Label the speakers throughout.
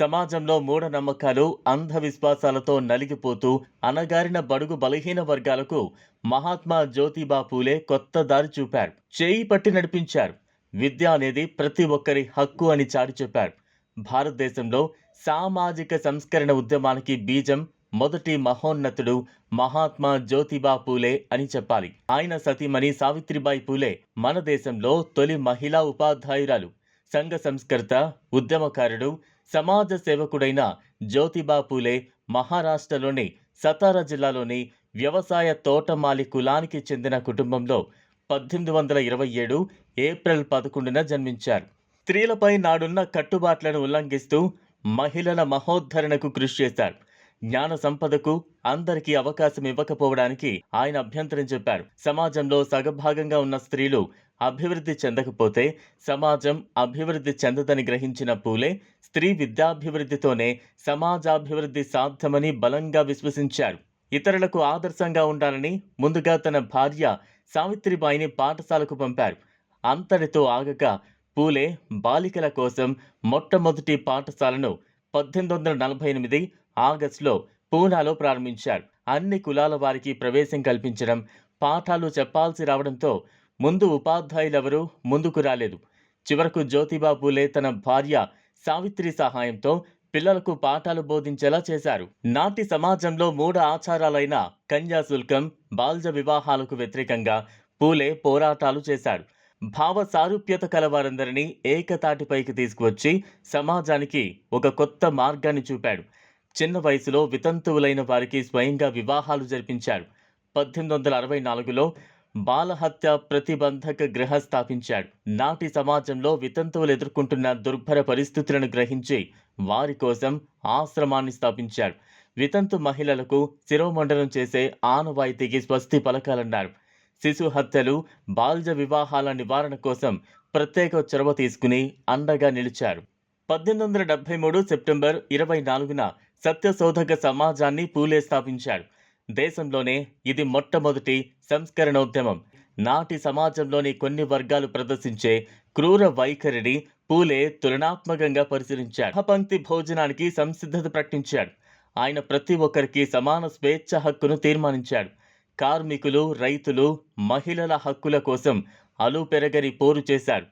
Speaker 1: సమాజంలో మూఢనమ్మకాలు, అంధవిశ్వాసాలతో నలిగిపోతూ అణగారిన బడుగు బలహీన వర్గాలకు మహాత్మా జ్యోతిబా పూలే కొత్త దారి చూపారు. చేయి పట్టి నడిపించారు. విద్య అనేది ప్రతి ఒక్కరి హక్కు అని చాటి చెప్పారు. భారతదేశంలో సామాజిక సంస్కరణ ఉద్యమానికి బీజం మొదటి మహోన్నతుడు మహాత్మా జ్యోతిబా పూలే అని చెప్పాలి. ఆయన సతీమణి సావిత్రిబాయి పూలే మన దేశంలో తొలి మహిళా ఉపాధ్యాయురాలు. సంఘ సంస్కర్త, ఉద్యమకారుడు, సమాజ సేవకుడైన జ్యోతిబా పూలే మహారాష్ట్రలోని సతారా జిల్లాలోని వ్యవసాయ తోటమాలి కులానికి చెందిన కుటుంబంలో 1827 ఏప్రిల్ 11న జన్మించారు. స్త్రీలపై నాడున్న కట్టుబాట్లను ఉల్లంఘిస్తూ మహిళల మహోద్ధరణకు కృషి చేశారు. జ్ఞాన సంపదకు అందరికీ అవకాశం ఇవ్వకపోవడానికి ఆయన అభ్యంతరం చెప్పారు. సమాజంలో సగభాగంగా ఉన్న స్త్రీలు అభివృద్ధి చెందకపోతే సమాజం అభివృద్ధి చెందదని గ్రహించిన పూలే స్త్రీ విద్యాభివృద్ధితోనే సమాజాభివృద్ధి సాధ్యమని బలంగా విశ్వసించారు. ఇతరులకు ఆదర్శంగా ఉండాలని ముందుగా తన భార్య సావిత్రిబాయిని పాఠశాలకు పంపారు. అంతటితో ఆగక పూలే బాలికల కోసం మొట్టమొదటి పాఠశాలను 1848 ఆగస్టులో పూనాలో ప్రారంభించారు. అన్ని కులాల వారికి ప్రవేశం కల్పించడం, పాఠాలు చెప్పాల్సి రావడంతో ముందు ఉపాధ్యాయులెవరూ ముందుకు రాలేదు. చివరకు జ్యోతిబా పూలే తన భార్య సావిత్రి సహాయంతో పిల్లలకు పాఠాలు బోధించేలా చేశారు. నాటి సమాజంలో మూఢ ఆచారాలైన కన్యాశుల్కం, బాల్య వివాహాలకు వ్యతిరేకంగా పూలే పోరాటాలు చేశారు. భావ సారూప్యత కలవారందరినీ ఏకతాటిపైకి తీసుకువచ్చి సమాజానికి ఒక కొత్త మార్గాన్ని చూపాడు. చిన్న వయసులో వితంతువులైన వారికి స్వయంగా వివాహాలు జరిపించారు. 1864లో బాలహత్య ప్రతిబంధక గృహ స్థాపించాడు. నాటి సమాజంలో వితంతువులు ఎదుర్కొంటున్న దుర్భర పరిస్థితులను గ్రహించి వారి కోసం ఆశ్రమాన్ని స్థాపించాడు. వితంతు మహిళలకు శిరోమండనం చేసే ఆనవాయితీకి స్వస్తి పలకాలన్నారు. శిశు హత్యలు, బాల్య వివాహాల నివారణ కోసం ప్రత్యేక చొరవ తీసుకుని అండగా నిలిచారు. 1873 సెప్టెంబర్ 24న సత్యశోధక సమాజాన్ని పూలే స్థాపించాడు. దేశంలోనే ఇది మొట్టమొదటి సంస్కరణోద్యమం. నాటి సమాజంలోని కొన్ని వర్గాలు ప్రదర్శించే క్రూర వైఖరిని పూలే తులనాత్మకంగా పరిశీలించాడు. పంక్తి భోజనానికి సంసిద్ధత ప్రకటించాడు. ఆయన ప్రతి ఒక్కరికి సమాన స్వేచ్ఛ హక్కును తీర్మానించాడు. కార్మికులు, రైతులు, మహిళల హక్కుల కోసం అలుపెరగని పోరు చేశాడు.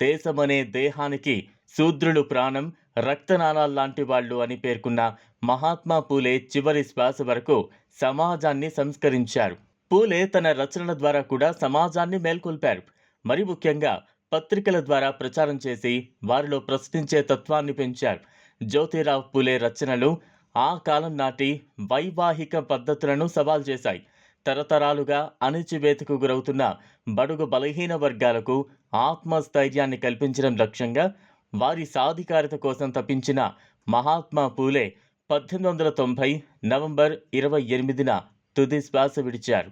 Speaker 1: దేశమనే దేహానికి శూద్రులు ప్రాణం, రక్తనాళాల్లాంటి వాళ్ళు అని పేర్కొన్న మహాత్మా పూలే చివరి శ్వాస వరకు సమాజాన్ని సంస్కరించారు. పూలే తన రచనల ద్వారా కూడా సమాజాన్ని మేల్కొల్పారు. మరి ముఖ్యంగా పత్రికల ద్వారా ప్రచారం చేసి వారిలో ప్రశ్నించే తత్వాన్ని పెంచారు. జ్యోతిరావు పూలే రచనలు ఆ కాలం నాటి వైవాహిక పద్ధతులను సవాల్ చేశాయి. తరతరాలుగా అణిచివేతకు గురవుతున్న బడుగు బలహీన వర్గాలకు ఆత్మస్థైర్యాన్ని కల్పించడం లక్ష్యంగా వారి సాధికారత కోసం తపించిన మహాత్మా పూలే 1890 నవంబర్ 28న తుది శ్వాస విడిచారు.